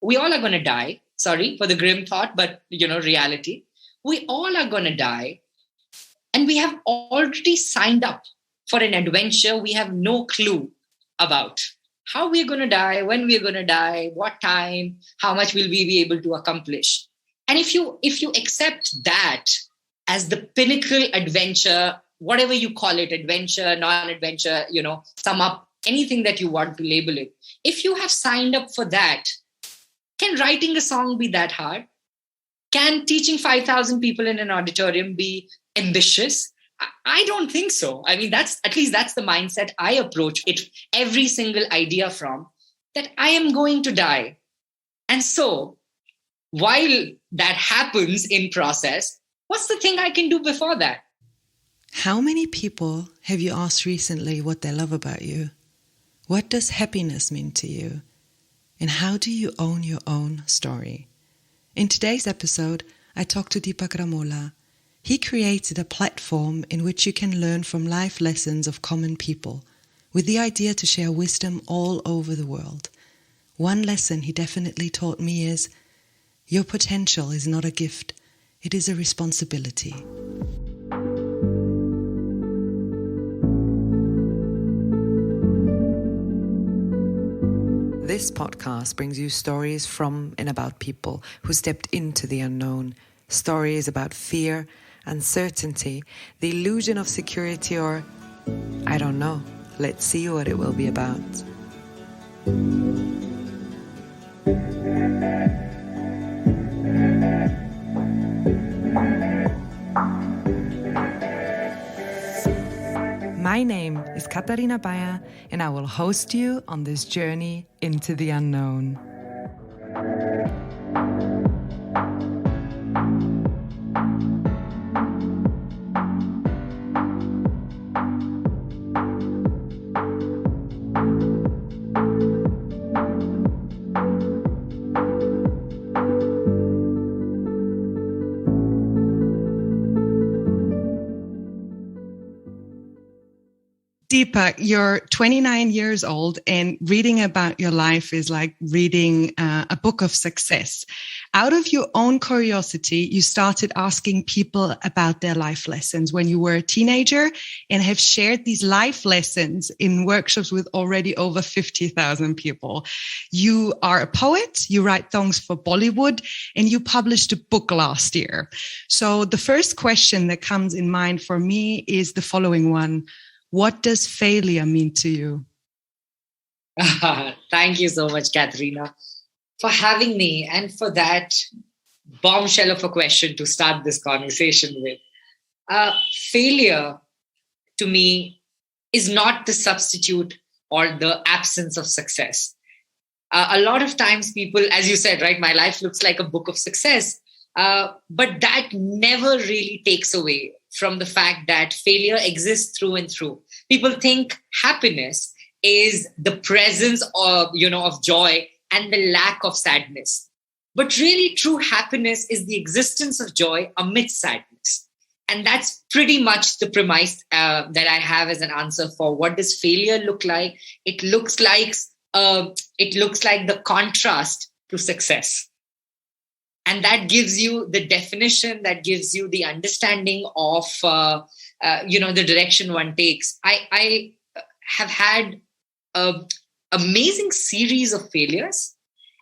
we all are going to die. Sorry for the grim thought, but reality. We all are going to die. And we have already signed up for an adventure we have no clue about. How we're going to die, when we're going to die, what time, how much will we be able to accomplish. And if you accept that as the pinnacle adventure, whatever you call it, adventure, non-adventure, sum up anything that you want to label it. If you have signed up for that, can writing a song be that hard? Can teaching 5,000 people in an auditorium be ambitious? I don't think so. I mean, that's the mindset I approach it, every single idea from, that I am going to die. And so while that happens in process, what's the thing I can do before that? How many people have you asked recently what they love about you? What does happiness mean to you? And how do you own your own story? In today's episode, I talked to Deepak Ramola. He created a platform in which you can learn from life lessons of common people, with the idea to share wisdom all over the world. One lesson he definitely taught me is, your potential is not a gift, it is a responsibility. This podcast brings you stories from and about people who stepped into the unknown, stories about fear, uncertainty, the illusion of security, or, I don't know, let's see what it will be about. My name is Katarina Bayer, and I will host you on this journey into the unknown. Deepak, you're 29 years old, and reading about your life is like reading a book of success. Out of your own curiosity, you started asking people about their life lessons when you were a teenager, and have shared these life lessons in workshops with already over 50,000 people. You are a poet, you write songs for Bollywood, and you published a book last year. So the first question that comes in mind for me is the following one. What does failure mean to you? Thank you so much, Katharina, for having me and for that bombshell of a question to start this conversation with. Failure, to me, is not the substitute or the absence of success. A lot of times people, as you said, right, my life looks like a book of success, but that never really takes away from the fact that failure exists through and through. People think happiness is the presence of joy and the lack of sadness. But really, true happiness is the existence of joy amidst sadness. And that's pretty much the premise that I have as an answer for what does failure look like. It looks like the contrast to success. And that gives you the definition, that gives you the understanding of, the direction one takes. I have had an amazing series of failures.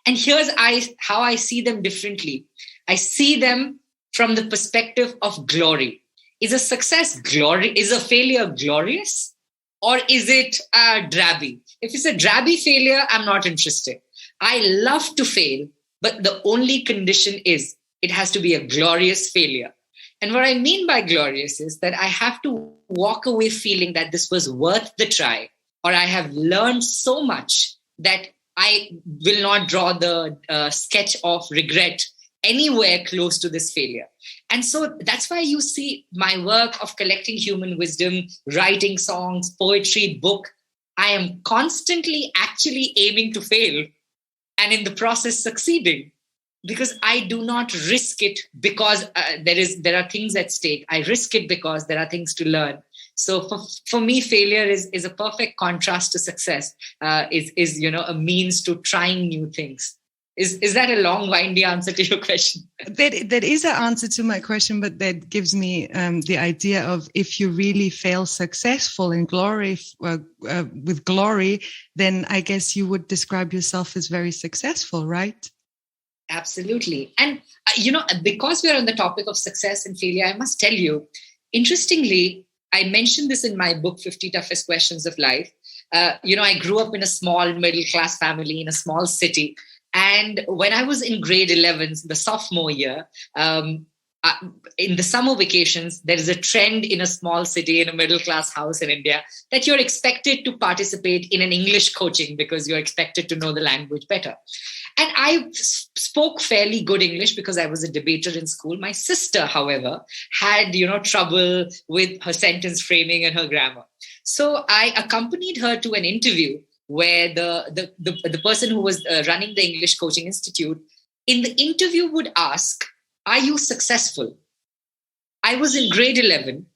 And here's how I see them differently. I see them from the perspective of glory. Is a success glory? Is a failure glorious? Or is it drabby? If it's a drabby failure, I'm not interested. I love to fail. But the only condition is it has to be a glorious failure. And what I mean by glorious is that I have to walk away feeling that this was worth the try, or I have learned so much that I will not draw the sketch of regret anywhere close to this failure. And so that's why you see my work of collecting human wisdom, writing songs, poetry, book. I am constantly actually aiming to fail, and in the process succeeding, because I do not risk it because there are things at stake. I risk it because there are things to learn. So for me, failure is a perfect contrast to success. Is a means to trying new things. Is that a long, windy answer to your question? That is an answer to my question, but that gives me the idea of if you really fail successful in glory with glory, then I guess you would describe yourself as very successful, right? Absolutely. And, because we're on the topic of success and failure, I must tell you, interestingly, I mentioned this in my book, 50 Toughest Questions of Life. I grew up in a small middle-class family in a small city. And when I was in grade 11, the sophomore year, in the summer vacations, there is a trend in a small city, in a middle-class house in India, that you're expected to participate in an English coaching because you're expected to know the language better. And I spoke fairly good English because I was a debater in school. My sister, however, had, trouble with her sentence framing and her grammar. So I accompanied her to an interview where the person who was running the English Coaching Institute, in the interview would ask, "Are you successful?" I was in grade 11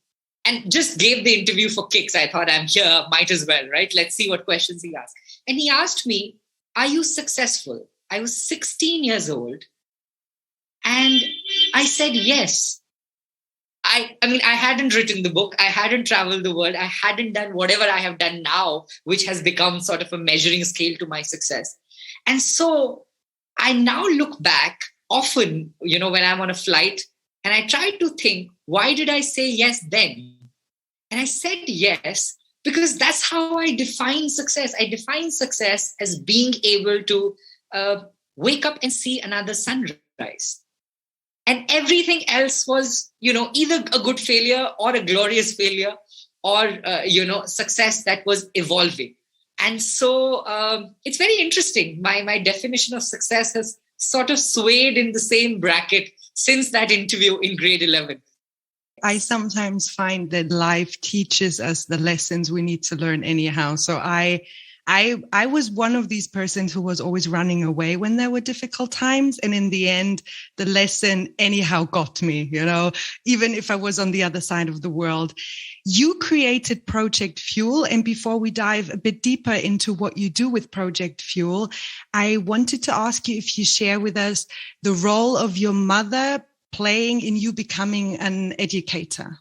and just gave the interview for kicks. I thought, I'm here, might as well, right? Let's see what questions he asked. And he asked me, "Are you successful?" I was 16 years old. And I said, yes. I hadn't written the book. I hadn't traveled the world. I hadn't done whatever I have done now, which has become sort of a measuring scale to my success. And so I now look back often, when I'm on a flight, and I try to think, why did I say yes then? And I said yes because that's how I define success. I define success as being able to wake up and see another sunrise. And everything else was, either a good failure or a glorious failure or, success that was evolving. And so it's very interesting. My definition of success has sort of swayed in the same bracket since that interview in grade 11. I sometimes find that life teaches us the lessons we need to learn anyhow. So I was one of these persons who was always running away when there were difficult times. And in the end, the lesson anyhow got me, even if I was on the other side of the world. You created Project Fuel. And before we dive a bit deeper into what you do with Project Fuel, I wanted to ask you if you share with us the role of your mother playing in you becoming an educator.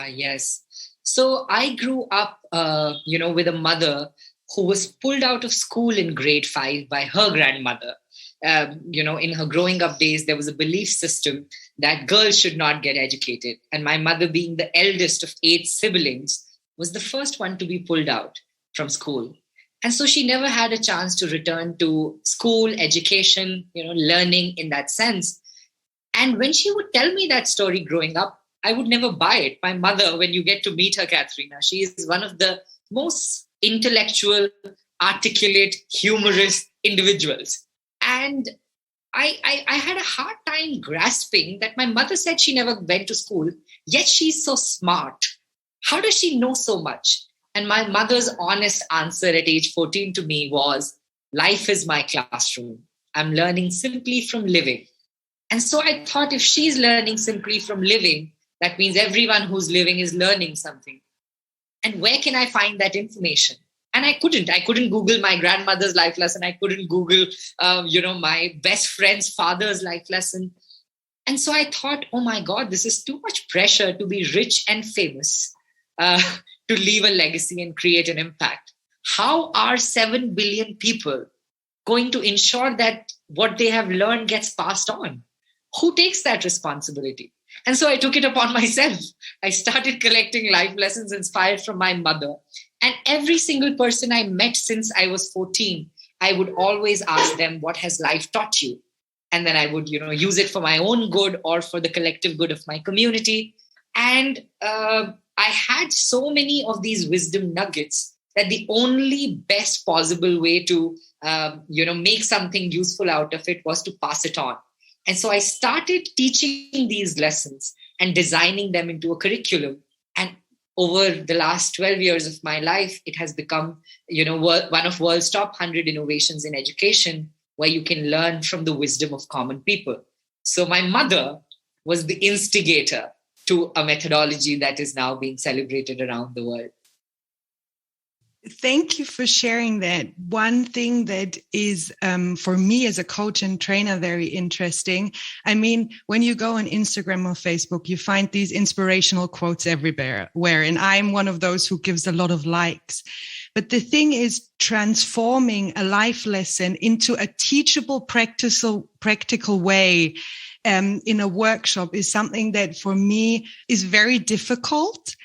Yes. So I grew up, with a mother who was pulled out of school in grade 5 by her grandmother. In her growing up days, there was a belief system that girls should not get educated. And my mother, being the eldest of 8 siblings, was the first one to be pulled out from school. And so she never had a chance to return to school, education, learning in that sense. And when she would tell me that story growing up, I would never buy it. My mother, when you get to meet her, Katharina, she is one of the most intellectual, articulate, humorous individuals. And I had a hard time grasping that my mother said she never went to school, yet she's so smart. How does she know so much? And my mother's honest answer at age 14 to me was, life is my classroom. I'm learning simply from living. And so I thought, if she's learning simply from living, that means everyone who's living is learning something. And where can I find that information? And I couldn't Google my grandmother's life lesson. I couldn't Google, my best friend's father's life lesson. And so I thought, oh my God, this is too much pressure to be rich and famous, to leave a legacy and create an impact. How are 7 billion people going to ensure that what they have learned gets passed on? Who takes that responsibility? And so I took it upon myself. I started collecting life lessons inspired from my mother. And every single person I met since I was 14, I would always ask them, what has life taught you? And then I would, use it for my own good or for the collective good of my community. And I had so many of these wisdom nuggets that the only best possible way to, make something useful out of it was to pass it on. And so I started teaching these lessons and designing them into a curriculum. And over the last 12 years of my life, it has become, one of world's top 100 innovations in education, where you can learn from the wisdom of common people. So my mother was the instigator to a methodology that is now being celebrated around the world. Thank you for sharing that. One thing that is, for me as a coach and trainer, very interesting. I mean, when you go on Instagram or Facebook, you find these inspirational quotes everywhere, and I'm one of those who gives a lot of likes. But the thing is, transforming a life lesson into a teachable, practical way in a workshop is something that for me is very difficult.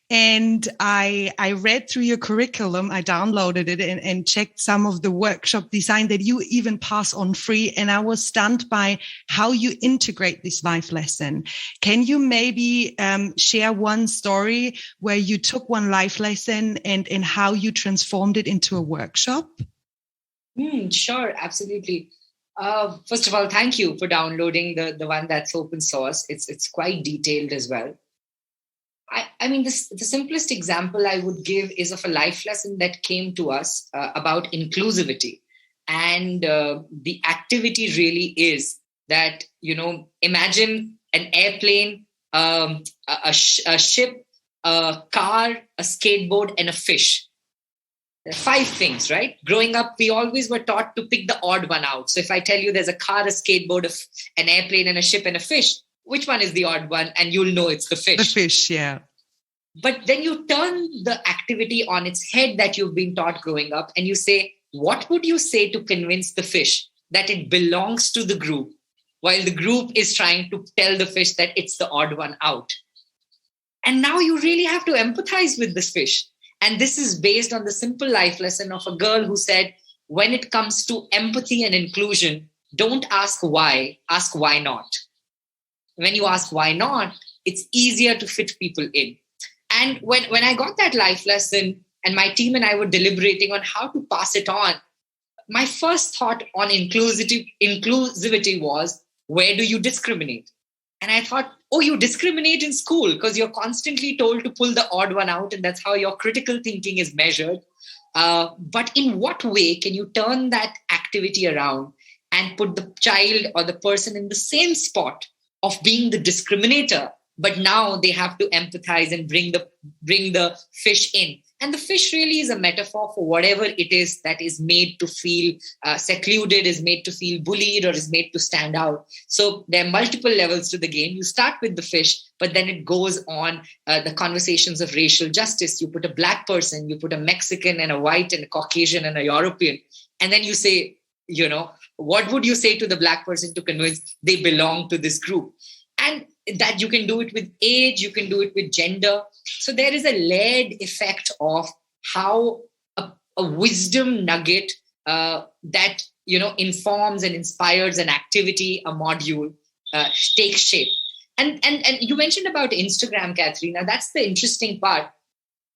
And I read through your curriculum, I downloaded it and checked some of the workshop design that you even pass on free. And I was stunned by how you integrate this life lesson. Can you maybe share one story where you took one life lesson and how you transformed it into a workshop? Sure, absolutely. First of all, thank you for downloading the one that's open source. It's quite detailed as well. I mean, the simplest example I would give is of a life lesson that came to us about inclusivity. And the activity really is that, imagine an airplane, a ship, a car, a skateboard, and a fish. There are 5 things, right? Growing up, we always were taught to pick the odd one out. So if I tell you there's a car, a skateboard, an airplane, and a ship, and a fish, which one is the odd one? And you'll know it's the fish. The fish, yeah. But then you turn the activity on its head that you've been taught growing up, and you say, what would you say to convince the fish that it belongs to the group, while the group is trying to tell the fish that it's the odd one out? And now you really have to empathize with this fish. And this is based on the simple life lesson of a girl who said, when it comes to empathy and inclusion, don't ask why, ask why not. When you ask why not, it's easier to fit people in. And when I got that life lesson and my team and I were deliberating on how to pass it on, my first thought on inclusivity was, where do you discriminate? And I thought, oh, you discriminate in school because you're constantly told to pull the odd one out, and that's how your critical thinking is measured. But in what way can you turn that activity around and put the child or the person in the same spot of being the discriminator, but now they have to empathize and bring the fish in? And the fish really is a metaphor for whatever it is that is made to feel secluded, is made to feel bullied, or is made to stand out. So there are multiple levels to the game. You start with the fish, but then it goes on the conversations of racial justice. You put a Black person, you put a Mexican and a white and a Caucasian and a European. And then you say, what would you say to the Black person to convince they belong to this group? And that you can do it with age, you can do it with gender. So there is a layered effect of how a wisdom nugget that informs and inspires an activity, a module, takes shape. And you mentioned about Instagram, Katharina. That's the interesting part.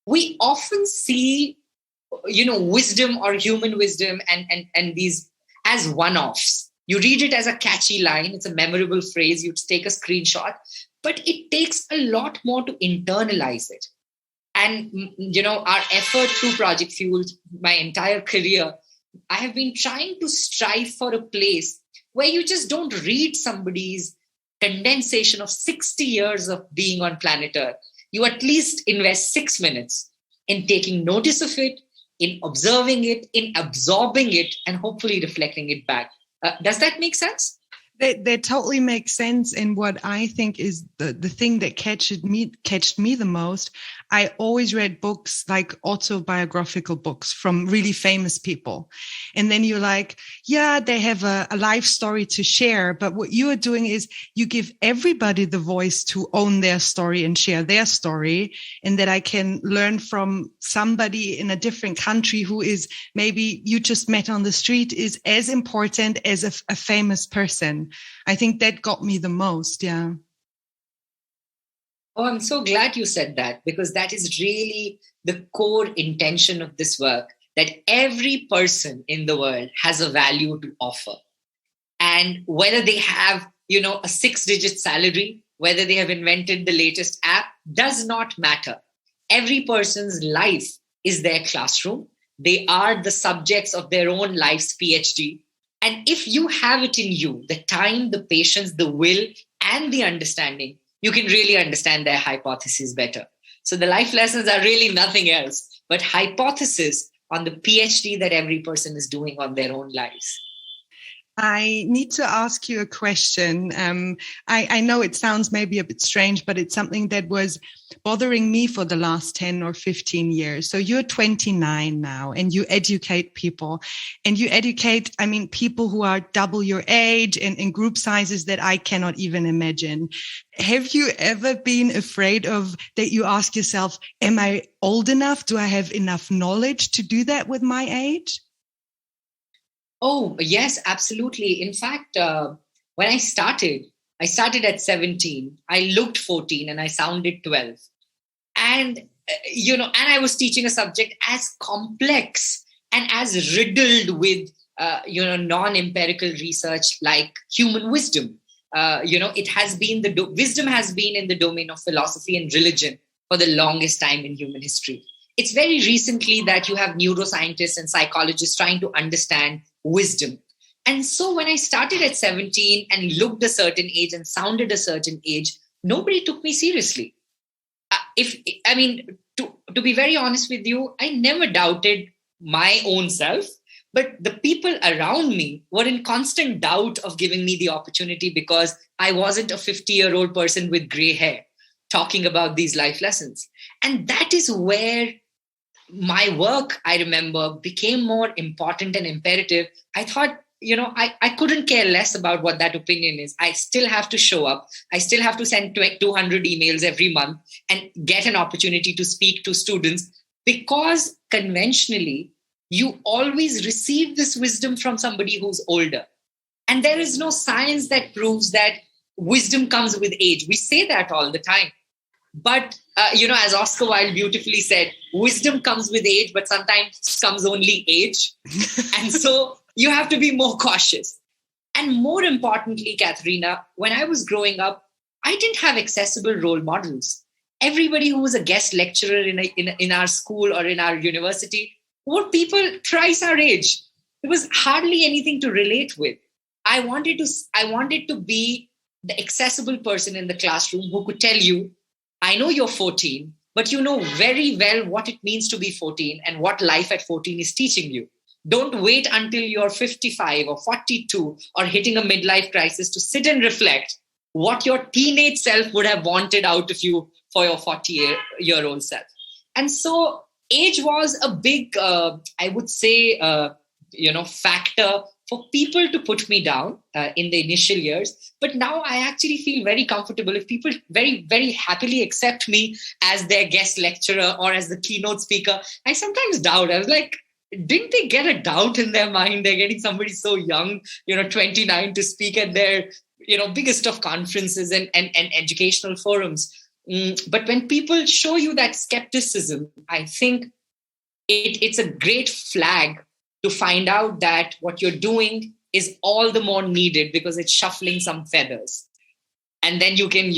We often see wisdom or human wisdom and these as one-offs. You read it as a catchy line. It's a memorable phrase. You take a screenshot, but it takes a lot more to internalize it. And, our effort through Project Fuel, my entire career, I have been trying to strive for a place where you just don't read somebody's condensation of 60 years of being on planet Earth. You at least invest 6 minutes in taking notice of it, in observing it, in absorbing it, and hopefully reflecting it back. Does that make sense? That totally makes sense. And what I think is the thing that catched me the most, I always read books like autobiographical books from really famous people. And then you're like, yeah, they have a life story to share. But what you are doing is you give everybody the voice to own their story and share their story. And that I can learn from somebody in a different country who is maybe you just met on the street is as important as a famous person. I think that got me the most. Yeah. Oh, I'm so glad you said that, because that is really the core intention of this work, that every person in the world has a value to offer. And whether they have, a 6-digit salary, whether they have invented the latest app, does not matter. Every person's life is their classroom. They are the subjects of their own life's PhD. And if you have it in you, the time, the patience, the will, and the understanding, you can really understand their hypotheses better. So the life lessons are really nothing else but hypothesis on the PhD that every person is doing on their own lives. I need to ask you a question. I know it sounds maybe a bit strange, but it's something that was bothering me for the last 10 or 15 years. So you're 29 now and you educate people, and you educate, people who are double your age and in group sizes that I cannot even imagine. Have you ever been afraid of that? You ask yourself, am I old enough? Do I have enough knowledge to do that with my age? Oh, yes, absolutely. In fact, when I started at 17. I looked 14 and I sounded 12. And, and I was teaching a subject as complex and as riddled with, non-empirical research like human wisdom. It has been wisdom has been in the domain of philosophy and religion for the longest time in human history. It's very recently that you have neuroscientists and psychologists trying to understand wisdom. And so when I started at 17 and looked a certain age and sounded a certain age, nobody took me seriously. To be very honest with you, I never doubted my own self, but the people around me were in constant doubt of giving me the opportunity because I wasn't a 50-year-old person with gray hair talking about these life lessons. And that is where my work, I remember, became more important and imperative. I thought, I couldn't care less about what that opinion is. I still have to show up. I still have to send 200 emails every month and get an opportunity to speak to students, because conventionally, you always receive this wisdom from somebody who's older. And there is no science that proves that wisdom comes with age. We say that all the time. But, as Oscar Wilde beautifully said, wisdom comes with age, but sometimes comes only age. And so you have to be more cautious. And more importantly, Katharina, when I was growing up, I didn't have accessible role models. Everybody who was a guest lecturer in our school or in our university were people thrice our age. There was hardly anything to relate with. I wanted to be the accessible person in the classroom who could tell you, I know you're 14, but you know very well what it means to be 14 and what life at 14 is teaching you. Don't wait until you're 55 or 42 or hitting a midlife crisis to sit and reflect what your teenage self would have wanted out of you for your 40-year-old self. And so age was a big, factor for people to put me down in the initial years. But now I actually feel very comfortable if people very, very happily accept me as their guest lecturer or as the keynote speaker. I sometimes doubt. I was like, didn't they get a doubt in their mind? They're getting somebody so young, 29, to speak at their, biggest of conferences and educational forums. But when people show you that skepticism, I think it's a great flag to find out that what you're doing is all the more needed because it's shuffling some feathers. And then you can,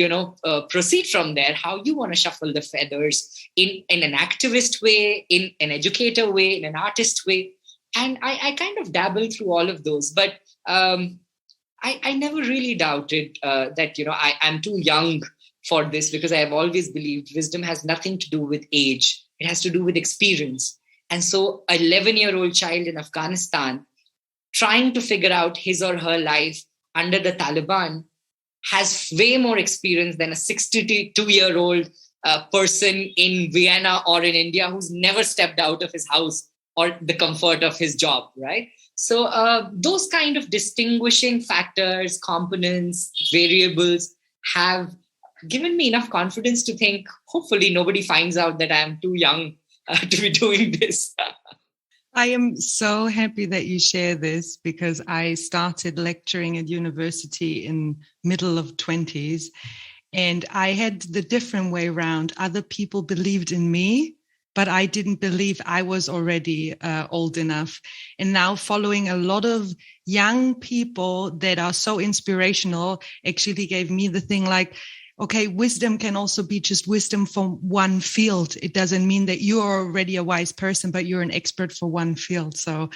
proceed from there, how you want to shuffle the feathers in an activist way, in an educator way, in an artist way. And I kind of dabble through all of those. But I never really doubted that, I'm too young for this, because I have always believed wisdom has nothing to do with age. It has to do with experience. And so an 11-year-old child in Afghanistan trying to figure out his or her life under the Taliban has way more experience than a 62-year-old person in Vienna or in India who's never stepped out of his house or the comfort of his job, right? So those kind of distinguishing factors, components, variables have given me enough confidence to think, hopefully nobody finds out that I'm too young to be doing this. I am so happy that you share this, because I started lecturing at university in middle of 20s, and I had the different way around. Other people believed in me, but I didn't believe I was already old enough. And now following a lot of young people that are so inspirational actually gave me the thing like, okay, wisdom can also be just wisdom from one field. It doesn't mean that you are already a wise person, but you're an expert for one field. So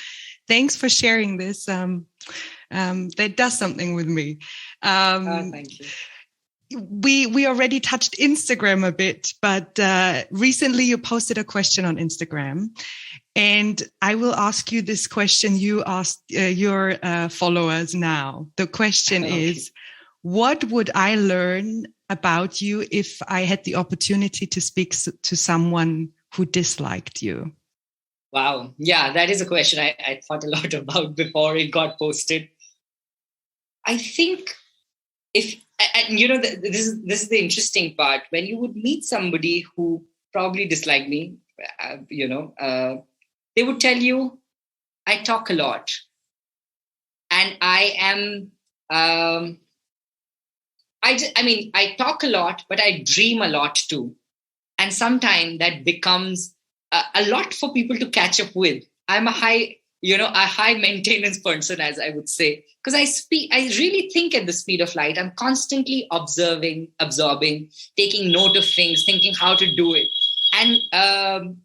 thanks for sharing this. That does something with me. Thank you. we already touched Instagram a bit, but recently you posted a question on Instagram, and I will ask you this question you asked your followers now. The question is, what would I learn about you if I had the opportunity to speak to someone who disliked you? Wow. Yeah, that is a question I thought a lot about before it got posted. I think this is the interesting part. When you would meet somebody who probably disliked me, they would tell you, I talk a lot. And I am, I talk a lot, but I dream a lot too. And sometimes that becomes a lot for people to catch up with. I'm a high maintenance person, as I would say, because I really think at the speed of light. I'm constantly observing, absorbing, taking note of things, thinking how to do it. And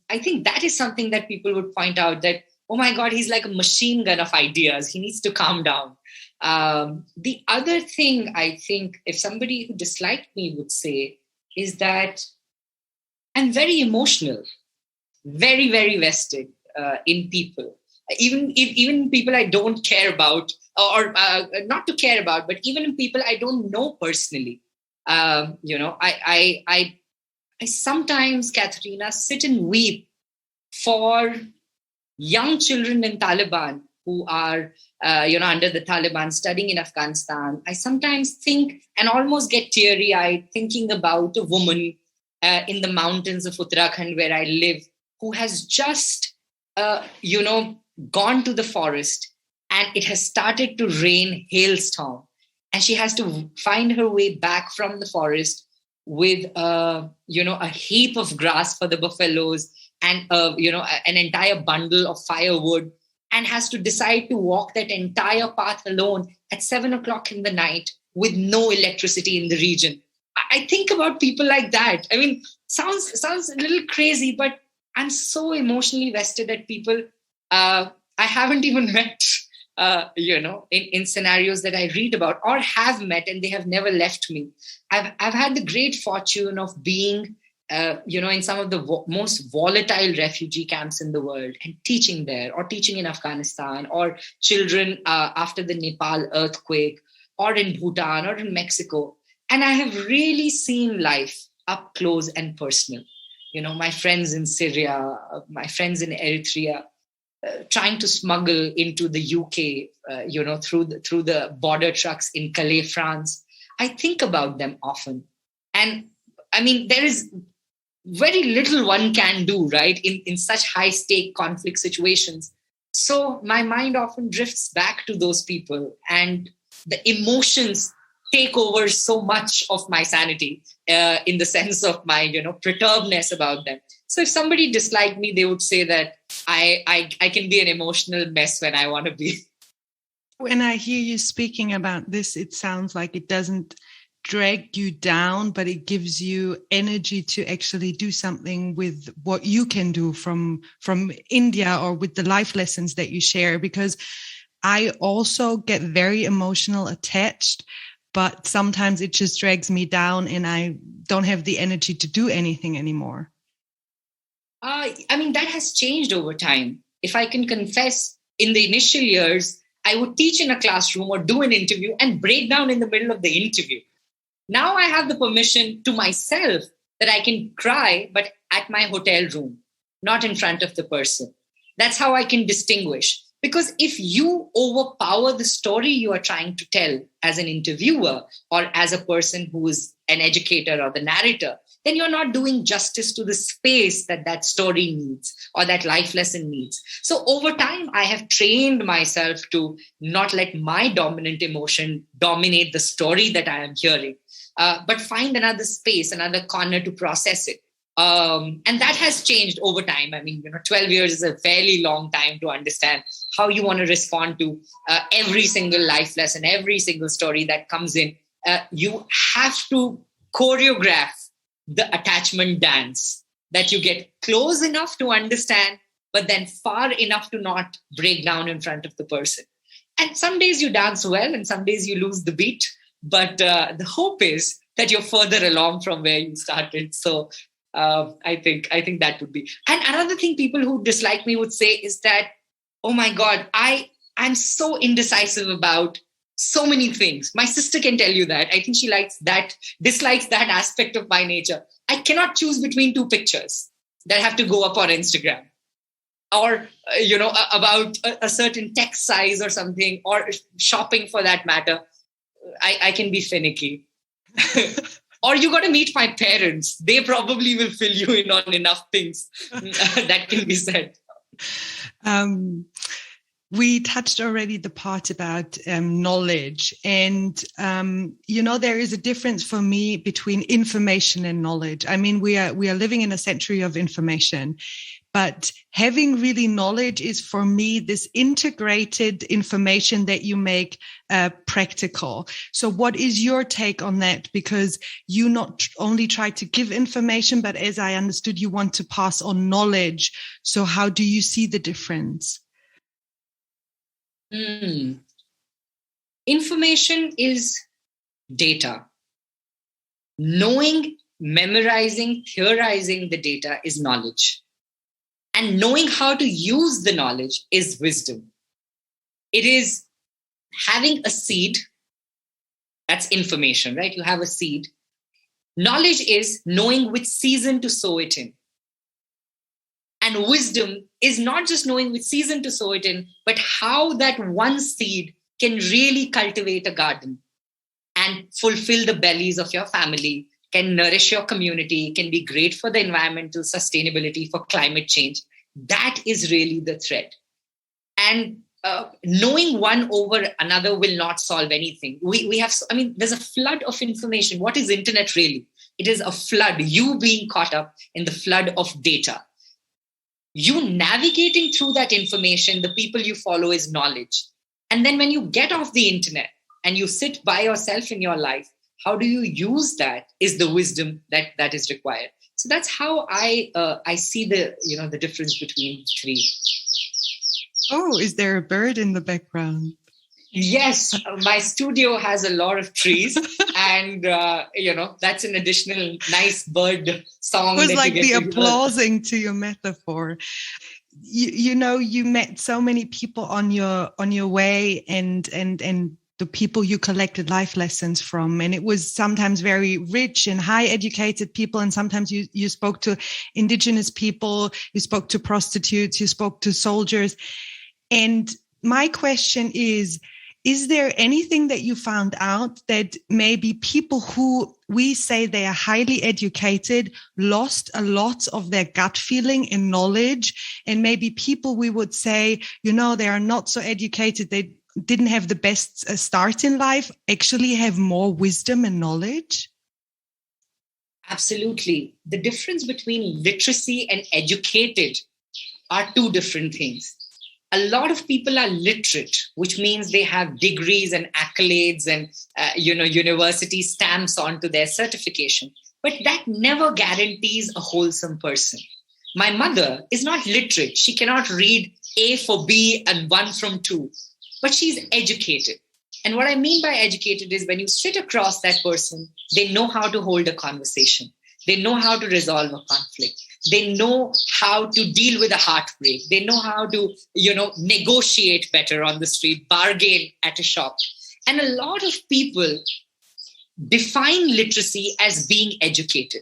I think that is something that people would point out that, oh my God, he's like a machine gun of ideas. He needs to calm down. The other thing I think if somebody who disliked me would say is that I'm very emotional, very, very vested in people. Even people I don't care about, or not to care about, but even people I don't know personally. I sometimes, Katharina, sit and weep for young children in Taliban who are, under the Taliban studying in Afghanistan. I sometimes think and almost get teary-eyed thinking about a woman in the mountains of Uttarakhand where I live who has just, gone to the forest and it has started to rain hailstorm. And she has to find her way back from the forest with, a heap of grass for the buffaloes and, an entire bundle of firewood, and has to decide to walk that entire path alone at 7:00 in the night with no electricity in the region. I think about people like that. I mean, sounds a little crazy, but I'm so emotionally vested at people I haven't even met, in scenarios that I read about or have met, and they have never left me. I've had the great fortune of being, in some of the most volatile refugee camps in the world and teaching there, or teaching in Afghanistan, or children after the Nepal earthquake, or in Bhutan, or in Mexico. And I have really seen life up close and personal. My friends in Syria, my friends in Eritrea, trying to smuggle into the UK, through the border trucks in Calais, France. I think about them often. And I mean, there is very little one can do, right, in such high-stake conflict situations. So my mind often drifts back to those people, and the emotions take over so much of my sanity, in the sense of my, perturbedness about them. So if somebody disliked me, they would say that I can be an emotional mess when I want to be. When I hear you speaking about this, it sounds like it doesn't drag you down, but it gives you energy to actually do something with what you can do from India, or with the life lessons that you share. Because I also get very emotional attached, but sometimes it just drags me down and I don't have the energy to do anything anymore. That has changed over time. If I can confess, in the initial years, I would teach in a classroom or do an interview and break down in the middle of the interview. Now I have the permission to myself that I can cry, but at my hotel room, not in front of the person. That's how I can distinguish. Because if you overpower the story you are trying to tell as an interviewer, or as a person who is an educator or the narrator, then you're not doing justice to the space that story needs, or that life lesson needs. So over time, I have trained myself to not let my dominant emotion dominate the story that I am hearing, but find another space, another corner to process it. And that has changed over time. 12 years is a fairly long time to understand how you want to respond to every single life lesson, every single story that comes in. You have to choreograph the attachment dance, that you get close enough to understand, but then far enough to not break down in front of the person. And some days you dance well and some days you lose the beat. But the hope is that you're further along from where you started. So I think that would be. And another thing people who dislike me would say is that, oh my God, I'm so indecisive about so many things. My sister can tell you that. I think she dislikes that aspect of my nature. I cannot choose between two pictures that have to go up on Instagram, or about a certain text size or something, or shopping for that matter. I can be finicky. Or you got to meet my parents. They probably will fill you in on enough things that can be said. We touched already the part about knowledge. And, there is a difference for me between information and knowledge. I mean, we are living in a century of information. But having really knowledge is, for me, this integrated information that you make practical. So what is your take on that? Because you not only try to give information, but as I understood, you want to pass on knowledge. So how do you see the difference? Information is data. Knowing, memorizing, theorizing the data is knowledge. And knowing how to use the knowledge is wisdom. It is having a seed. That's information, right? You have a seed. Knowledge is knowing which season to sow it in. And wisdom is not just knowing which season to sow it in, but how that one seed can really cultivate a garden and fulfill the bellies of your family, can nourish your community, can be great for the environmental sustainability, for climate change. That is really the thread. And knowing one over another will not solve anything. There's a flood of information. What is internet really? It is a flood, you being caught up in the flood of data. You navigating through that information, the people you follow is knowledge. And then when you get off the internet and you sit by yourself in your life, how do you use that is the wisdom that is required. So that's how I see the difference between three. Oh, is there a bird in the background? Yes, my studio has a lot of trees, and that's an additional nice bird song. It was like the applauding to your metaphor. You met so many people on your way, and the people you collected life lessons from, and it was sometimes very rich and high educated people, and sometimes you spoke to indigenous people, you spoke to prostitutes, you spoke to soldiers. And my question is there anything that you found out that maybe people who we say they are highly educated lost a lot of their gut feeling and knowledge, and maybe people we would say, they are not so educated, they didn't have the best start in life, actually have more wisdom and knowledge? Absolutely. The difference between literacy and educated are two different things. A lot of people are literate, which means they have degrees and accolades and, university stamps onto their certification. But that never guarantees a wholesome person. My mother is not literate. She cannot read A for B and 1 from 2, but she's educated. And what I mean by educated is when you sit across that person, they know how to hold a conversation. They know how to resolve a conflict. They know how to deal with a heartbreak. They know how to, negotiate better on the street, bargain at a shop. And a lot of people define literacy as being educated.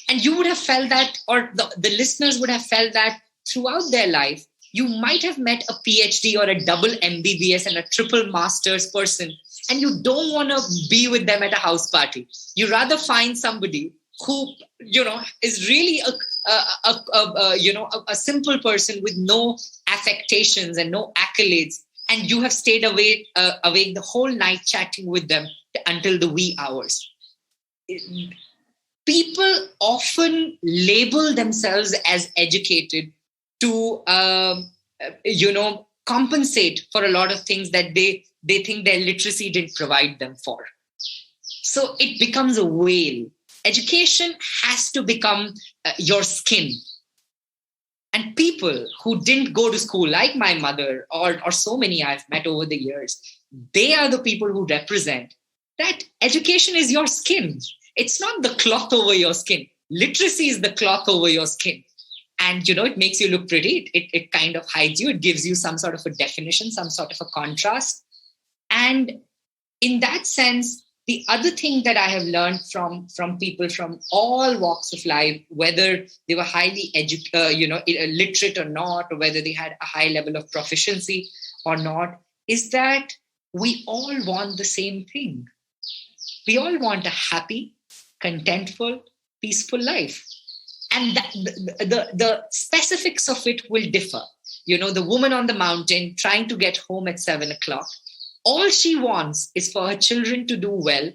And you would have felt that, or the listeners would have felt that throughout their life. You might have met a PhD or a double MBBS and a triple master's person, and you don't want to be with them at a house party. You rather find somebody who, is really a simple person with no affectations and no accolades, and you have stayed awake the whole night chatting with them until the wee hours. People often label themselves as educated to, compensate for a lot of things that they think their literacy didn't provide them for. So it becomes a veil. Education has to become your skin. And people who didn't go to school, like my mother or so many I've met over the years, they are the people who represent that education is your skin. It's not the cloth over your skin. Literacy is the cloth over your skin. And, it makes you look pretty. It kind of hides you. It gives you some sort of a definition, some sort of a contrast. And in that sense, the other thing that I have learned from people from all walks of life, whether they were highly literate or not, or whether they had a high level of proficiency or not, is that we all want the same thing. We all want a happy, contentful, peaceful life. And the specifics of it will differ. The woman on the mountain trying to get home at 7:00, all she wants is for her children to do well,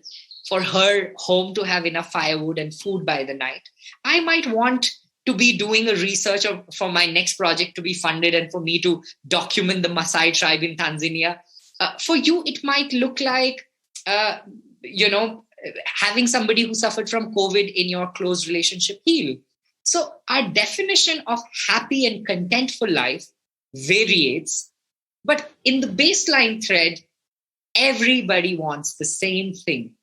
for her home to have enough firewood and food by the night. I might want to be doing a research for my next project to be funded and for me to document the Maasai tribe in Tanzania. For you, it might look like, having somebody who suffered from COVID in your close relationship heal. So our definition of happy and contentful life varies, but in the baseline thread, everybody wants the same thing.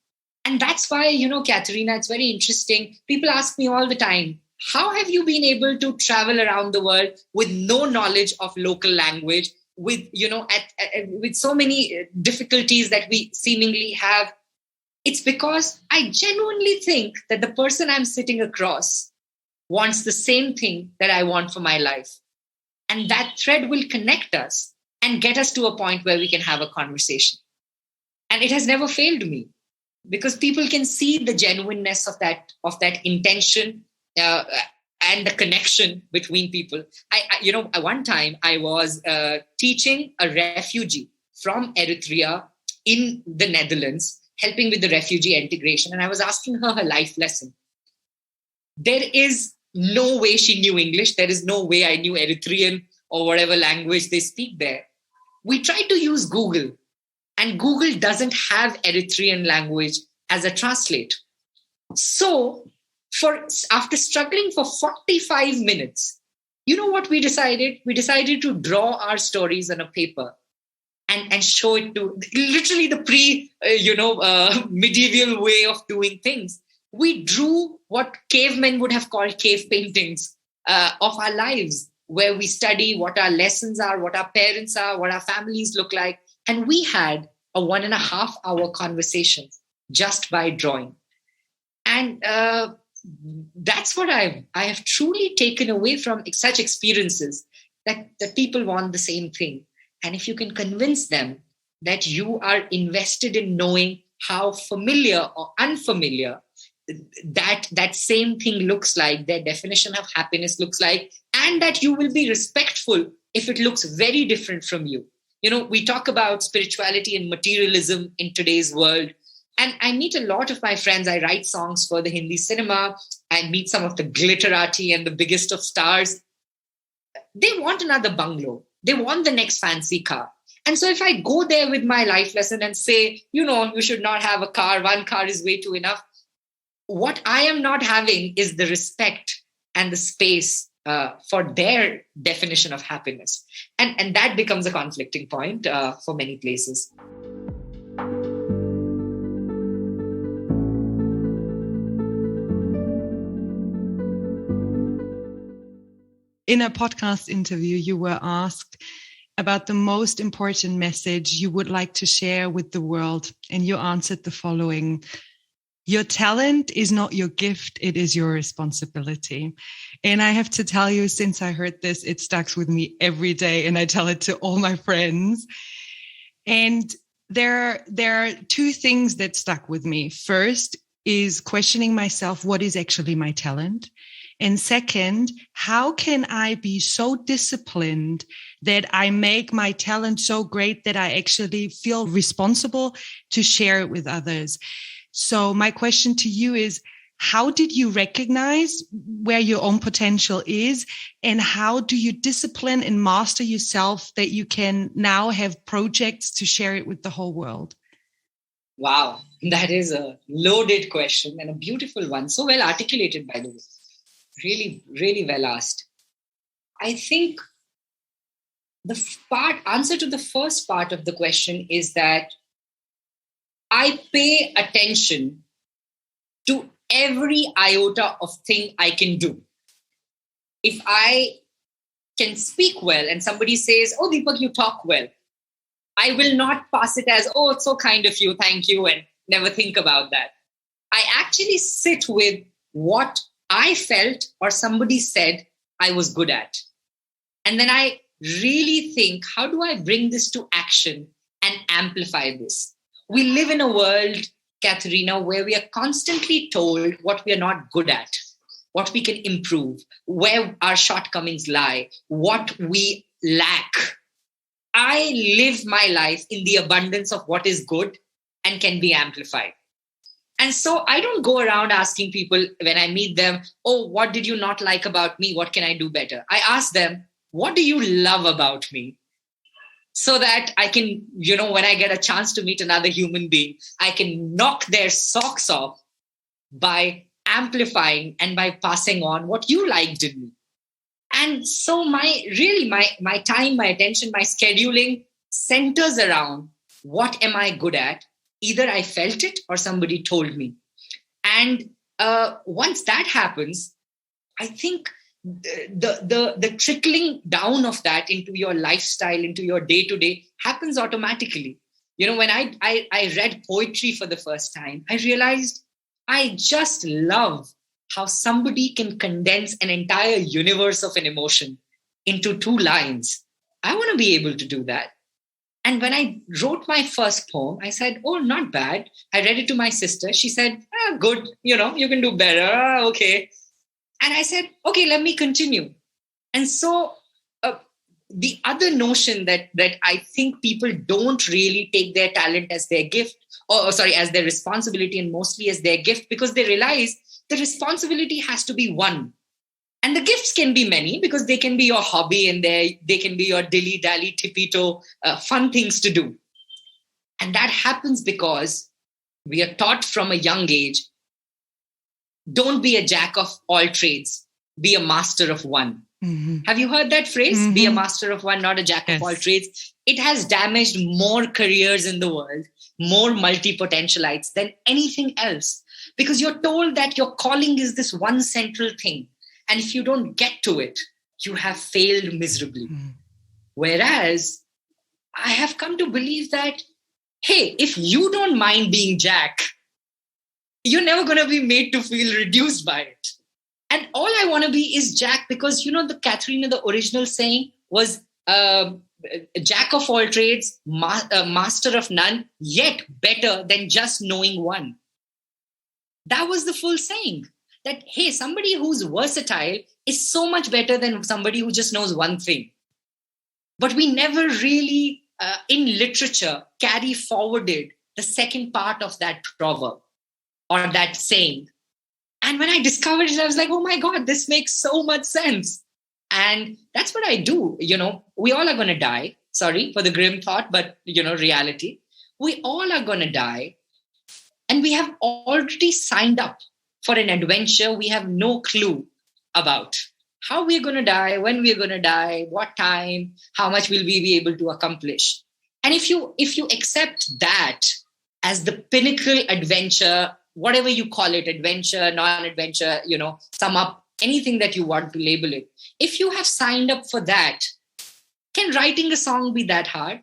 And that's why, Katharina, it's very interesting. People ask me all the time, how have you been able to travel around the world with no knowledge of local language, with, with so many difficulties that we seemingly have? It's because I genuinely think that the person I'm sitting across wants the same thing that I want for my life. And that thread will connect us and get us to a point where we can have a conversation. And it has never failed me, because people can see the genuineness of that intention and the connection between people. One time I was teaching a refugee from Eritrea in the Netherlands, helping with the refugee integration. And I was asking her life lesson. There is no way she knew English. There is no way I knew Eritrean or whatever language they speak there. We tried to use Google, and Google doesn't have Eritrean language as a translate. So after struggling for 45 minutes, you know what we decided? We decided to draw our stories on a paper and show it to literally the medieval way of doing things. We drew what cavemen would have called cave paintings of our lives, where we study what our lessons are, what our parents are, what our families look like. And we had a 1.5 hour conversation just by drawing. And that's what I have truly taken away from such experiences, that people want the same thing. And if you can convince them that you are invested in knowing how familiar or unfamiliar that same thing looks like, their definition of happiness looks like, and that you will be respectful if it looks very different from you. We talk about spirituality and materialism in today's world. And I meet a lot of my friends. I write songs for the Hindi cinema. I meet some of the glitterati and the biggest of stars. They want another bungalow. They want the next fancy car. And so if I go there with my life lesson and say, you should not have a car, one car is way too enough, what I am not having is the respect and the space for their definition of happiness. And that becomes a conflicting point for many places. In a podcast interview, you were asked about the most important message you would like to share with the world. And you answered the following: your talent is not your gift, it is your responsibility. And I have to tell you, since I heard this, it stuck with me every day, and I tell it to all my friends. And there are two things that stuck with me. First is questioning myself, what is actually my talent? And second, how can I be so disciplined that I make my talent so great that I actually feel responsible to share it with others? So my question to you is, how did you recognize where your own potential is, and how do you discipline and master yourself that you can now have projects to share it with the whole world? Wow, that is a loaded question and a beautiful one. So well articulated, by the way. Really, really well asked. I think the answer to the first part of the question is that I pay attention to every iota of thing I can do. If I can speak well and somebody says, oh, Deepak, you talk well, I will not pass it as, oh, it's so kind of you, thank you, and never think about that. I actually sit with what I felt or somebody said I was good at. And then I really think, how do I bring this to action and amplify this? We live in a world, Katharina, where we are constantly told what we are not good at, what we can improve, where our shortcomings lie, what we lack. I live my life in the abundance of what is good and can be amplified. And so I don't go around asking people when I meet them, oh, what did you not like about me? What can I do better? I ask them, what do you love about me? So that I can, when I get a chance to meet another human being, I can knock their socks off by amplifying and by passing on what you liked in me. And so my time, my attention, my scheduling centers around what am I good at? Either I felt it or somebody told me. And once that happens, I think the trickling down of that into your lifestyle, into your day-to-day happens automatically. When I read poetry for the first time, I realized I just love how somebody can condense an entire universe of an emotion into 2 lines. I want to be able to do that. And when I wrote my first poem, I said, oh, not bad. I read it to my sister. She said, good, you can do better. Okay. And I said, okay, let me continue. And so the other notion that I think people don't really take their talent as their gift, as their responsibility, and mostly as their gift, because they realize the responsibility has to be one. And the gifts can be many, because they can be your hobby and they can be your dilly-dally, tippy-toe, fun things to do. And that happens because we are taught from a young age, don't be a jack of all trades, be a master of one. Mm-hmm. Have you heard that phrase? Mm-hmm. Be a master of one, not a jack of all trades. It has damaged more careers in the world, more multi-potentialites than anything else. Because you're told that your calling is this one central thing. And if you don't get to it, you have failed miserably. Mm. Whereas I have come to believe that, hey, if you don't mind being Jack, you're never going to be made to feel reduced by it. And all I want to be is Jack, because, the Katharina, the original saying was Jack of all trades, master of none, yet better than just knowing one. That was the full saying. That, hey, somebody who's versatile is so much better than somebody who just knows one thing. But we never really, in literature, carry forwarded the second part of that proverb or that saying. And when I discovered it, I was like, oh my God, this makes so much sense. And that's what I do. We all are going to die. Sorry for the grim thought, but, reality. We all are going to die. And we have already signed up for an adventure we have no clue about. How we're going to die, when we're going to die, what time, how much will we be able to accomplish. And if you accept that as the pinnacle adventure, whatever you call it, adventure, non-adventure, sum up anything that you want to label it. If you have signed up for that, can writing a song be that hard?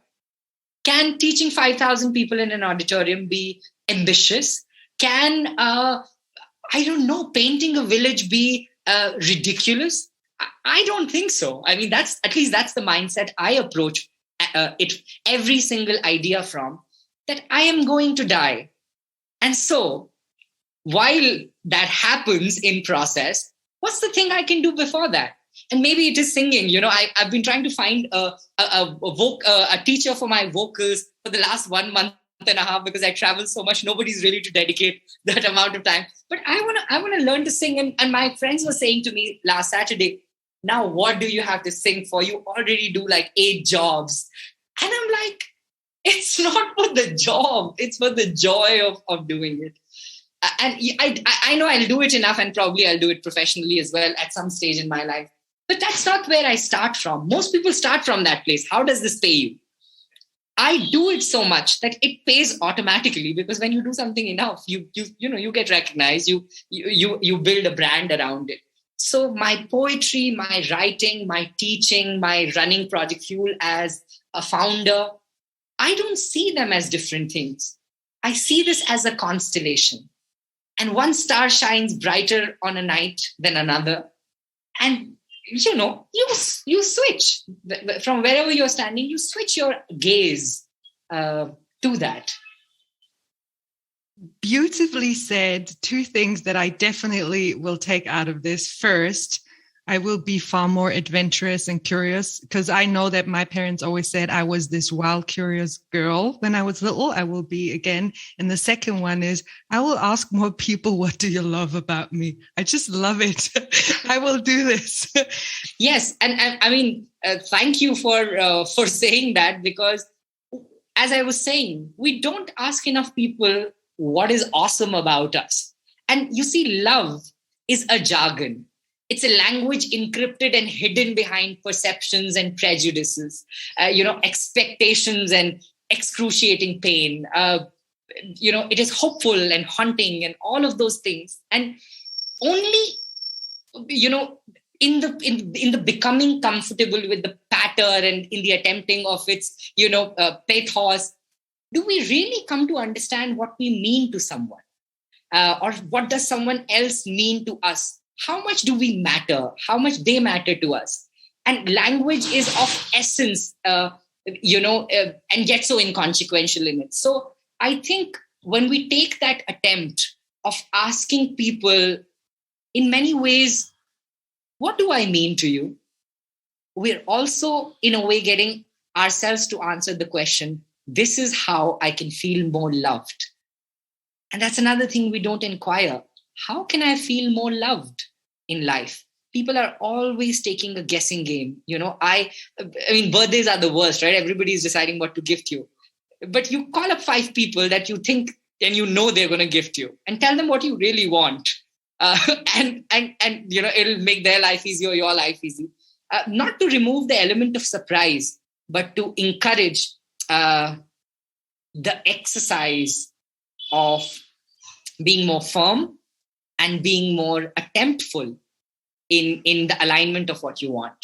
Can teaching 5,000 people in an auditorium be ambitious? Can, painting a village be ridiculous? I don't think so. I mean, that's the mindset I approach it every single idea from, that I am going to die. And so while that happens in process, what's the thing I can do before that? And maybe it is singing. I've been trying to find a teacher for my vocals for the last 1 month and a half, because I travel so much. Nobody's really to dedicate that amount of time. But I want to learn to sing. And my friends were saying to me last Saturday, now what do you have to sing for? You already do like 8 jobs. And I'm like, it's not for the job. It's for the joy of doing it. And I know I'll do it enough, and probably I'll do it professionally as well at some stage in my life. But that's not where I start from. Most people start from that place. How does this pay you? I do it so much that it pays automatically, because when you do something enough, you get recognized, you build a brand around it. So my poetry, my writing, my teaching, my running Project Fuel as a founder, I don't see them as different things. I see this as a constellation. And one star shines brighter on a night than another. And you switch from wherever you're standing, you switch your gaze to that. Beautifully said. Two things that I definitely will take out of this. First, I will be far more adventurous and curious, because I know that my parents always said I was this wild, curious girl when I was little. I will be again. And the second one is I will ask more people, what do you love about me? I just love it. I will do this. Yes. And I mean, thank you for saying that, because as I was saying, we don't ask enough people what is awesome about us. And you see, love is a jargon. It's a language encrypted and hidden behind perceptions and prejudices, expectations and excruciating pain. It is hopeful and haunting and all of those things. And only, in the becoming comfortable with the patter and in the attempting of its, pathos, do we really come to understand what we mean to someone? Or what does someone else mean to us? How much do we matter? How much they matter to us? And language is of essence, and yet so inconsequential in it. So I think when we take that attempt of asking people in many ways, what do I mean to you? We're also, in a way, getting ourselves to answer the question, this is how I can feel more loved. And that's another thing we don't inquire. How can I feel more loved in life? People are always taking a guessing game. I mean, birthdays are the worst, right? Everybody's deciding what to gift you. But you call up 5 people that you think and they're going to gift you, and tell them what you really want. And it'll make their life easy or your life easy. Not to remove the element of surprise, but to encourage the exercise of being more firm and being more attemptful in the alignment of what you want.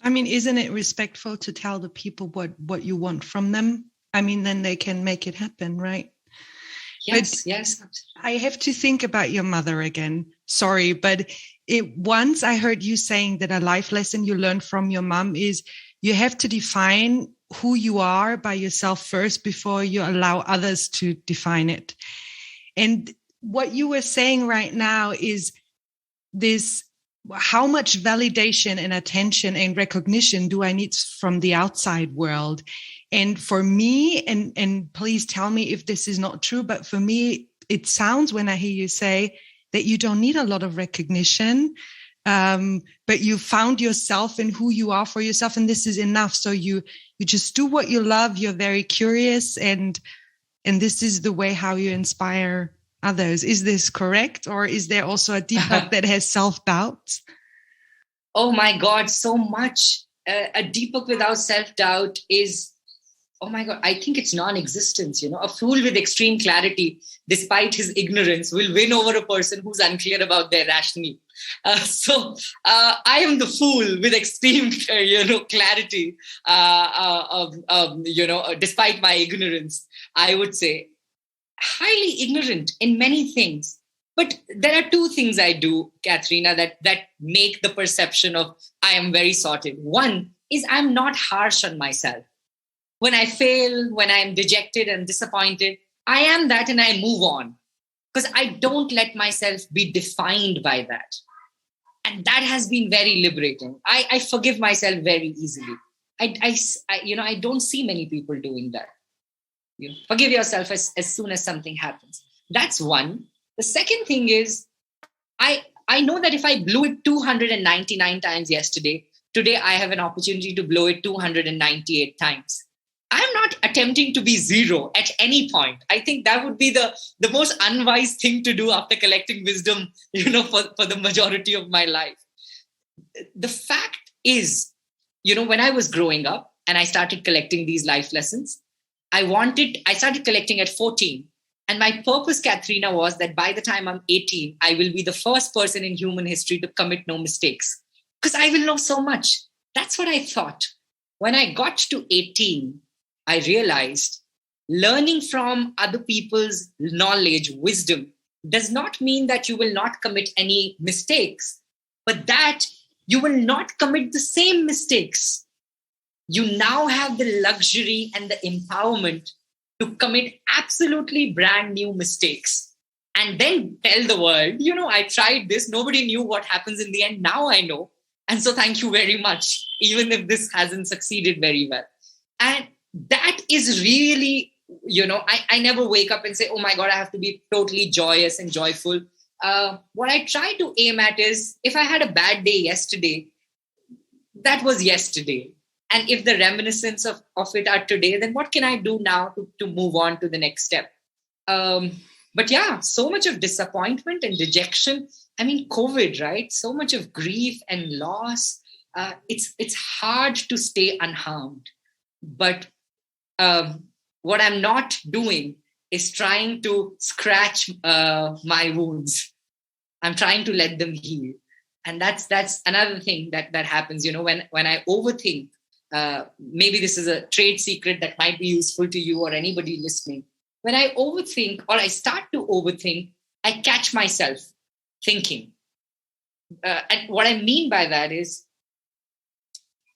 I mean, isn't it respectful to tell the people what you want from them? I mean, then they can make it happen, right? Yes. I have to think about your mother again. Sorry, but once I heard you saying that a life lesson you learned from your mom is you have to define who you are by yourself first before you allow others to define it. And what you were saying right now is this: how much validation and attention and recognition do I need from the outside world? And for me, and please tell me if this is not true, but for me, it sounds when I hear you say that you don't need a lot of recognition, but you found yourself and who you are for yourself, and this is enough. So you just do what you love. You're very curious, and this is the way how you inspire others. Is this correct? Or is there also a Deepak that has self-doubts? Oh my God, so much. A Deepak without self-doubt is, oh my God, I think it's non-existence. A fool with extreme clarity, despite his ignorance, will win over a person who's unclear about their rationale. So I am the fool with extreme, clarity, despite my ignorance, I would say. Highly ignorant in many things. But there are 2 things I do, Katharina, that make the perception of I am very sorted. One is I'm not harsh on myself. When I fail, when I'm dejected and disappointed, I am that and I move on, because I don't let myself be defined by that. And that has been very liberating. I forgive myself very easily. I don't see many people doing that. You forgive yourself as soon as something happens. That's one. The second thing is, I know that if I blew it 299 times yesterday, today I have an opportunity to blow it 298 times. I'm not attempting to be zero at any point. I think that would be the most unwise thing to do after collecting wisdom, for the majority of my life. The fact is, when I was growing up and I started collecting these life lessons, I started collecting at 14. And my purpose, Katharina, was that by the time I'm 18, I will be the first person in human history to commit no mistakes because I will know so much. That's what I thought. When I got to 18, I realized learning from other people's knowledge, wisdom, does not mean that you will not commit any mistakes, but that you will not commit the same mistakes. You now have the luxury and the empowerment to commit absolutely brand new mistakes and then tell the world, I tried this. Nobody knew what happens in the end. Now I know. And so thank you very much, even if this hasn't succeeded very well. And that is really, I never wake up and say, oh my God, I have to be totally joyous and joyful. What I try to aim at is if I had a bad day yesterday, that was yesterday. And if the reminiscence of it are today, then what can I do now to move on to the next step? But yeah, so much of disappointment and dejection. I mean, COVID, right? So much of grief and loss. It's hard to stay unharmed. But what I'm not doing is trying to scratch my wounds. I'm trying to let them heal. And that's another thing that happens, when I overthink. Maybe this is a trade secret that might be useful to you or anybody listening. When I overthink or I start to overthink, I catch myself thinking. And what I mean by that is,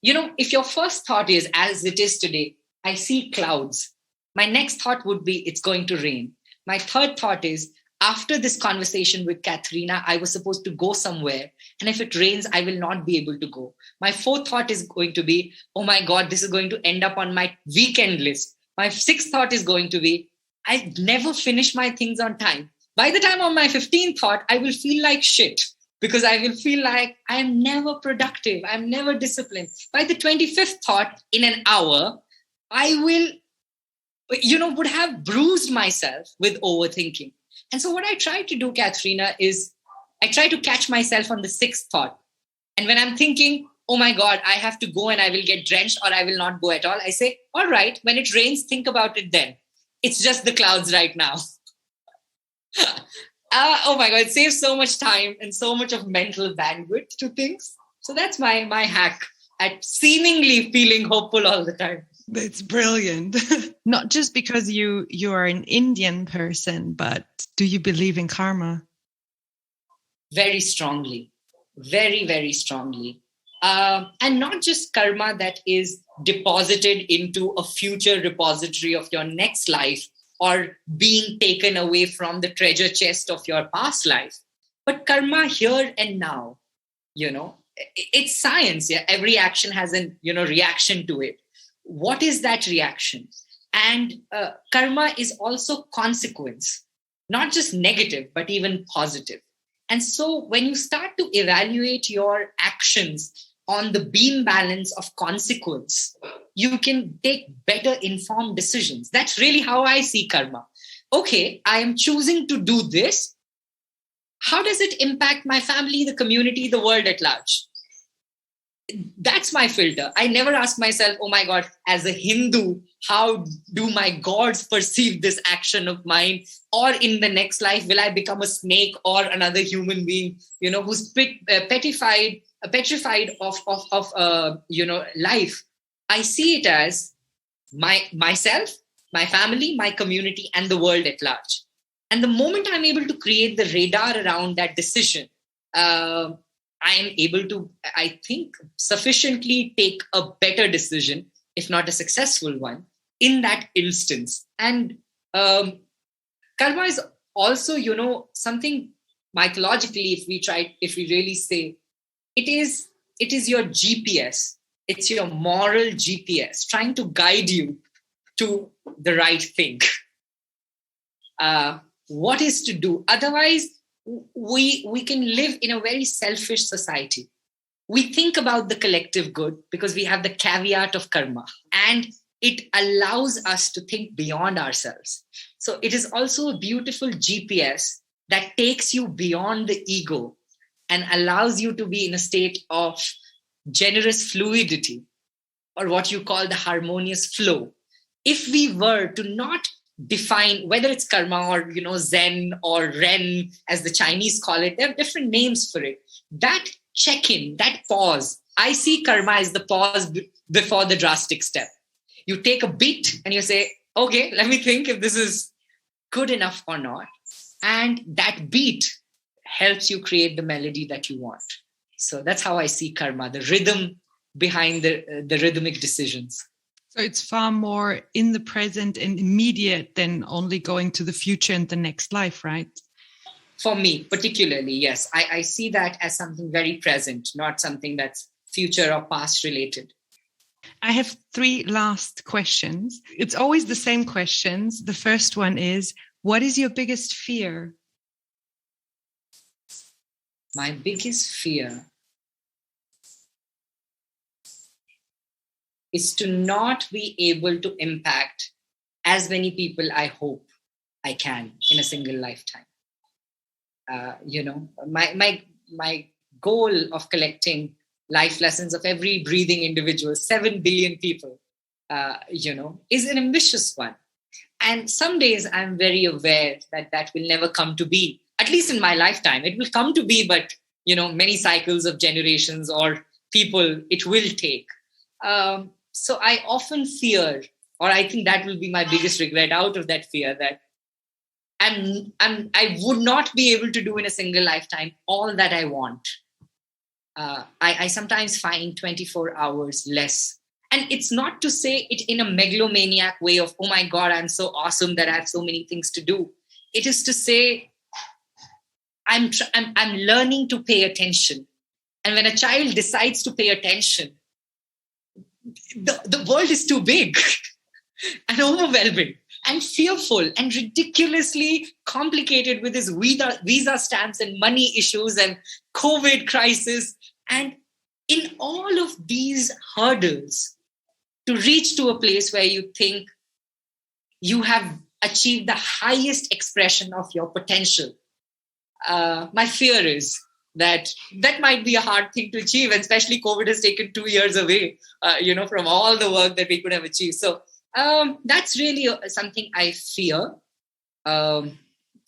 if your first thought is, as it is today, I see clouds. My next thought would be, it's going to rain. My third thought is, after this conversation with Katharina, I was supposed to go somewhere. And if it rains, I will not be able to go. My fourth thought is going to be, oh my God, this is going to end up on my weekend list. My sixth thought is going to be, I never finish my things on time. By the time on my 15th thought, I will feel like shit because I will feel like I am never productive. I'm never disciplined. By the 25th thought, in an hour, I will, would have bruised myself with overthinking. And so what I try to do, Katharina, is I try to catch myself on the sixth thought. And when I'm thinking, oh my God, I have to go and I will get drenched or I will not go at all, I say, all right, when it rains, think about it then. It's just the clouds right now. Oh my God, it saves so much time and so much of mental bandwidth to things. So that's my hack at seemingly feeling hopeful all the time. That's brilliant. Not just because you are an Indian person, but do you believe in karma? Very strongly. Very, very strongly. And not just karma that is deposited into a future repository of your next life or being taken away from the treasure chest of your past life, but karma here and now. It's science. Yeah? Every action has an reaction to it. What is that reaction? And karma is also consequence, not just negative, but even positive. And so when you start to evaluate your actions on the beam balance of consequence, you can take better informed decisions. That's really how I see karma. Okay, I am choosing to do this. How does it impact my family, the community, the world at large? That's my filter. I never ask myself, oh my God, as a Hindu, how do my gods perceive this action of mine? Or in the next life, will I become a snake or another human being, who's petrified of life? I see it as myself, my family, my community, and the world at large. And the moment I'm able to create the radar around that decision, I am able to, I think, sufficiently take a better decision, if not a successful one, in that instance. And karma is also, something mythologically, if we really say, it is your GPS. It's your moral GPS trying to guide you to the right thing. What is to do? Otherwise, we can live in a very selfish society. We think about the collective good because we have the caveat of karma, and it allows us to think beyond ourselves. So it is also a beautiful GPS that takes you beyond the ego and allows you to be in a state of generous fluidity, or what you call the harmonious flow. if we were to not define whether it's karma or, Zen or Ren, as the Chinese call it, there are different names for it. That check-in, that pause, I see karma as the pause before the drastic step. You take a beat and you say, okay, let me think if this is good enough or not. And that beat helps you create the melody that you want. So that's how I see karma, the rhythm behind the rhythmic decisions. So it's far more in the present and immediate than only going to the future and the next life, right? For me, particularly, yes. I see that as something very present, not something that's future or past related. I have 3 last questions. It's always the same questions. The first one is, what is your biggest fear? My biggest fear is to not be able to impact as many people I hope I can in a single lifetime. My goal of collecting life lessons of every breathing individual, 7 billion people, is an ambitious one. And some days I'm very aware that will never come to be, at least in my lifetime. It will come to be, but, many cycles of generations or people it will take. So I often fear, or I think that will be my biggest regret out of that fear, that I would not be able to do in a single lifetime all that I want. I sometimes find 24 hours less. And it's not to say it in a megalomaniac way of, oh my God, I'm so awesome that I have so many things to do. It is to say, I'm learning to pay attention. And when a child decides to pay attention, the world is too big and overwhelming and fearful and ridiculously complicated with his visa stamps and money issues and COVID crisis. And in all of these hurdles, to reach to a place where you think you have achieved the highest expression of your potential, my fear is that might be a hard thing to achieve, and especially COVID has taken 2 years away, from all the work that we could have achieved. So that's really something I fear a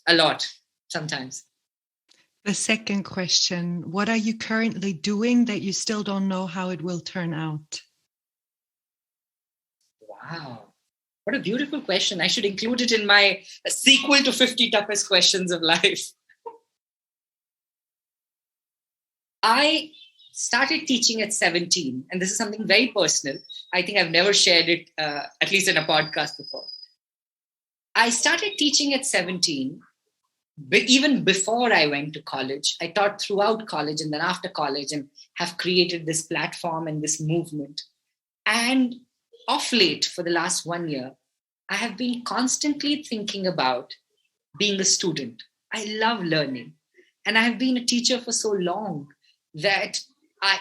lot sometimes. The second question, what are you currently doing that you still don't know how it will turn out? Wow. What a beautiful question. I should include it in my sequel to 50 toughest questions of life. I started teaching at 17, and this is something very personal. I think I've never shared it, at least in a podcast before. I started teaching at 17, even before I went to college. I taught throughout college and then after college, and have created this platform and this movement. And of late, for the last 1 year, I have been constantly thinking about being a student. I love learning. And I have been a teacher for so long that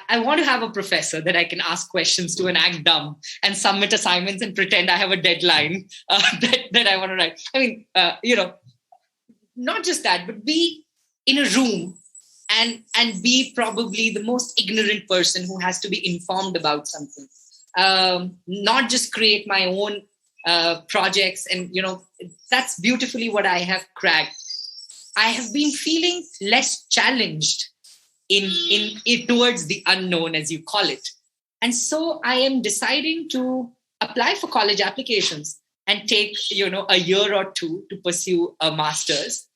I want to have a professor that I can ask questions to and act dumb and submit assignments and pretend I have a deadline that I want to write. I mean, not just that, but be in a room and be probably the most ignorant person who has to be informed about something. Not just create my own projects. And, that's beautifully what I have cracked. I have been feeling less challenged in towards the unknown, as you call it. And so I am deciding to apply for college applications and take, a year or two to pursue a master's.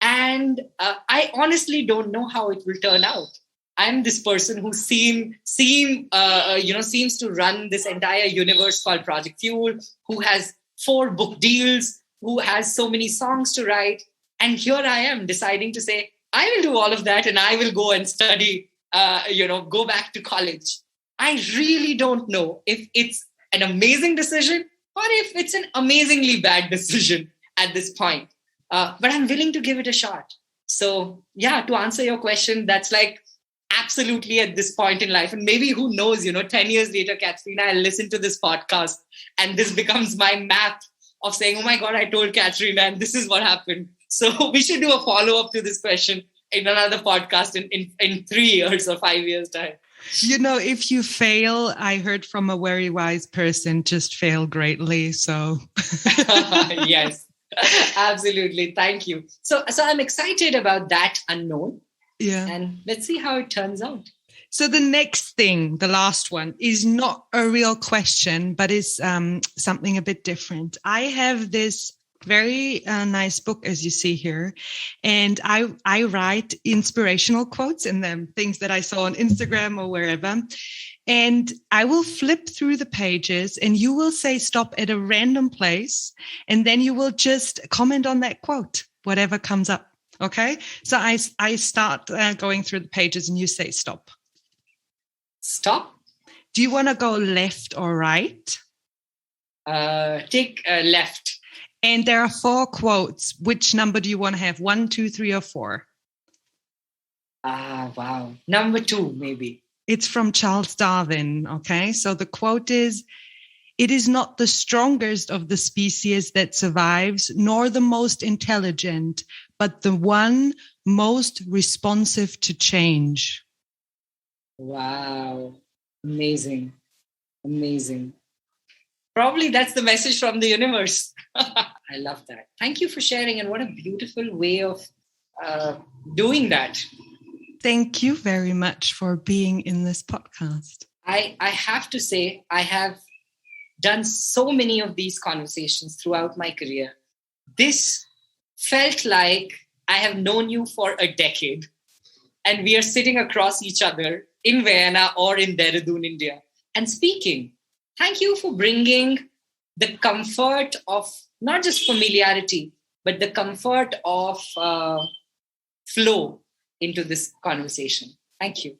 And I honestly don't know how it will turn out. I'm this person who seems to run this entire universe called Project Fuel, who has 4 book deals, who has so many songs to write. And here I am deciding to say, I will do all of that and I will go and study, go back to college. I really don't know if it's an amazing decision or if it's an amazingly bad decision at this point. But I'm willing to give it a shot. So, yeah, to answer your question, that's like absolutely at this point in life. And maybe who knows, 10 years later, Katrina, I'll listen to this podcast and this becomes my map of saying, oh my God, I told Katrina and this is what happened. So we should do a follow-up to this question in another podcast in 3 years or 5 years' time. If you fail, I heard from a very wise person, just fail greatly. So Yes, absolutely. Thank you. So I'm excited about that unknown. yeah. And let's see how it turns out. So the next thing, the last one, is not a real question, but is something a bit different. I have this very nice book, as you see here, and I write inspirational quotes in them, things that I saw on Instagram or wherever. And I will flip through the pages and you will say stop at a random place. And then you will just comment on that quote, whatever comes up. Okay. So I start going through the pages and you say stop. Stop. Do you want to go left or right? Take left. And there are 4 quotes. Which number do you want to have? 1, 2, 3, or 4? Wow. Number 2, maybe. It's from Charles Darwin. Okay. So the quote is, "It is not the strongest of the species that survives, nor the most intelligent, but the one most responsive to change." Wow. Amazing. Amazing. Probably that's the message from the universe. I love that. Thank you for sharing. And what a beautiful way of doing that. Thank you very much for being in this podcast. I have to say, I have done so many of these conversations throughout my career. This felt like I have known you for a decade. And we are sitting across each other in Vienna or in Dehradun, India, and speaking. Thank you for bringing the comfort of not just familiarity, but the comfort of flow into this conversation. Thank you.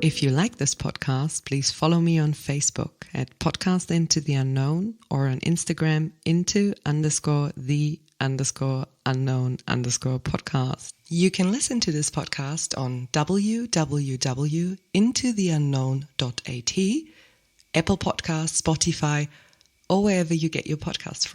If you like this podcast, please follow me on Facebook at Podcast Into the Unknown or on Instagram into_the_unknown_podcast. You can listen to this podcast on www.intotheunknown.at, Apple Podcasts, Spotify, or wherever you get your podcasts from.